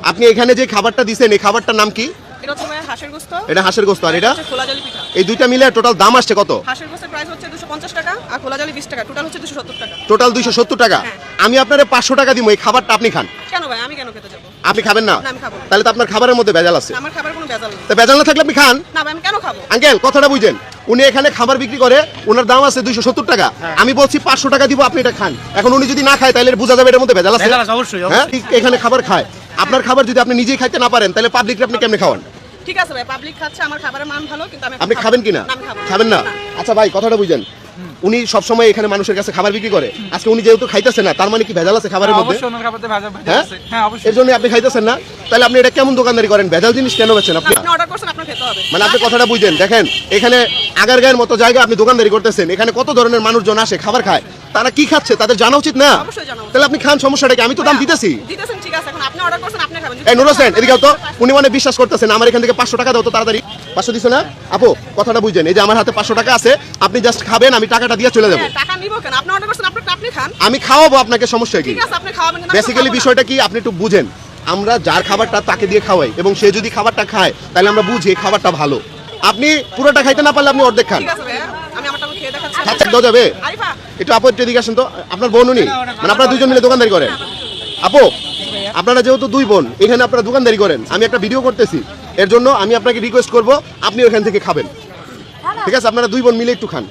আপনি এখানে যে খাবারটা দিছেন এই খাবারটার নাম কি? এটা হচ্ছে হাঁসের গোশত। এটা হাঁসের গোশত আর এটা খোলা জালি পিঠা। এই দুইটা মিলে টোটাল দাম আসছে কত? হাঁসের গোশতের প্রাইস হচ্ছে 250 টাকা আর খোলা জালি 20 টাকা, টোটাল হচ্ছে 270 টাকা। টোটাল 270 টাকা। আমি আপনারে 500 টাকা দিব, এই খাবারটা আপনি খান। কেন ভাই, আমি কেন খেতে যাব? আপনি খাবেন না? না, আমি খাবো না। তাহলে তো আপনার খাবারের মধ্যে ভেজাল আছে। আমার খাবার কোনো ভেজাল নেই। তো ভেজাল না থাকলে আপনি খান না ভাই, আমি কেন খাবো? আঙ্কেল কথাটা বুঝেন, উনি এখানে খাবার বিক্রি করে, ওনার দাম আছে 270 টাকা, আমি বলছি 500 টাকা দিব, আপনি এটা খান। এখন উনি যদি না খায় তাহলে বোঝা যাবে এর মধ্যে ভেজাল আছে। অবশ্যই হ্যাঁ, ঠিক এখানে খাবার খায়। আপনার খাবার যদি আপনি নিজেই খাইতে না পারেন তাহলে পাবলিককে আপনি কেমনে খাওয়ান? ঠিক আছে ভাই, পাবলিক খাচ্ছে, আমার খাবারের মান ভালো, কিন্তু আপনি খাবেন কিনা? না, আমি খাবো না। খাবেন না? আচ্ছা ভাই কথাটা বুঝেন, উনি সবসময় এখানে মানুষের কাছে খাবার বিক্রি করে, আজকে উনি যেহেতু খাইতেছে না তার মানে কি ভেজাল আছে খাবারের মধ্যে? অবশ্যই ওনার খাবারে ভেজাল হ্যাঁ? আছে। হ্যাঁ অবশ্যই। এর জন্য আপনি খাইতেছেন না, তাহলে আপনি এটা কেমন দোকানদারি করেন? ভেজাল জিনিস কেন বেচেন আপনি? আপনি অর্ডার করছেন, আপনার খেতে হবে। মানে আপনি কথাটা বুঝেন, দেখেন এখানে আগারগাঁয়ের মতো জায়গা আপনি দোকানদারি করতেছেন, এখানে কত ধরনের মানুষজন আসে খাবার খায়, তারা কি খাচ্ছে তাদের জানা উচিত না? অবশ্যই জানা উচিত। তাহলে আপনি খান, সমস্যাটা কি? আমি তো দাম দিতেছি। দিতেছেন ঠিক আছে, এখন আপনি অর্ডার করছেন, আপনি খাবেন। এই নুর হোসেন এদিকে তো, উনি মানে বিশ্বাস করতেছেন আমার এখান থেকে 500 টাকা দাও তো তাড়াতাড়ি। 500 দিছো না আপু? কথাটা বুঝেন, এই যে আমার হাতে 500 টাকা আছে, আপনি জাস্ট খাবেন, আমি টাকাটা দিয়ে চলে যাবো। হ্যাঁ, টাকা নিব কেন? আপনি অর্ডার করছেন, আপনি খান। আমি খাওয়াবো আপনাকে, সমস্যা কি? ঠিক আছে, আপনি খাওয়াবেন না? বেসিক্যালি বিষয়টা কি আপনি একটু বুঝেন, আমরা যার খাবারটা তাকে দিয়ে খাওয়াই এবং সে যদি খাবারটা খায় তাহলে আমরা বুঝি এই খাবারটা ভালো। আপনি পুরোটা খাইতে না পারলে আপনি অর্ধেক খান। ঠিক আছে ভাই, আমি আমারটা খেয়ে দেখাচ্ছি। খাচ্ছে দেওয়া যাবে? আরিফা, একটু আপু একটু এদিকে আসেন তো, আপনার বোন উনি, মানে আপনারা দুইজন মিলে দোকানদারি করেন? আপু আপনারা যেহেতু দুই বোন এখানে আপনারা দোকানদারি করেন, আমি একটা ভিডিও করতেছি, এর জন্য আমি আপনাকে রিকোয়েস্ট করব আপনি ওখান থেকে খাবেন, ঠিক আছে? আপনারা দুই বোন মিলে একটু খান।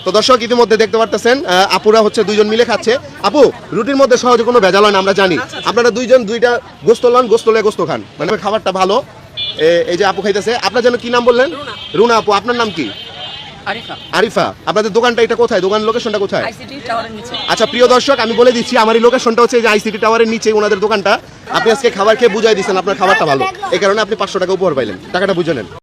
তো দর্শক ইতিমধ্যে দেখতে পারতেছেন আপুরা হচ্ছে দুইজন মিলে খাচ্ছে। আপু রুটির মধ্যে সহজে কোনো ভেজাল হয় না, আমরা জানি। আপনারা দুইজন দুইটা গোস্ত লন, গোস্ত লয়ে গোস্ত খান, মানে খাবারটা ভালো। এই যে আপু খাইতেছে, আপনার যেন কি নাম বললেন? রুনা আপু, আপনার নাম কি? আরিফা। আরিফা। আপনাদের দোকানটা এটা কোথায়? দোকান লোকেশনটা কোথায়? আইসিটি টাওয়ারের নিচে। আচ্ছা প্রিয় দর্শক, আমি বলে দিচ্ছি আমার এই লোকেশনটা হচ্ছে এই যে আইসিটি টাওয়ারের নিচে ওনাদের দোকানটা। আপনি আজকে খাবার খেয়ে বুঝাই দিচ্ছেন আপনার খাবারটা ভালো, এই কারণে আপনি 500 টাকা উপহার পাইলেন, টাকাটা বুঝে নেন।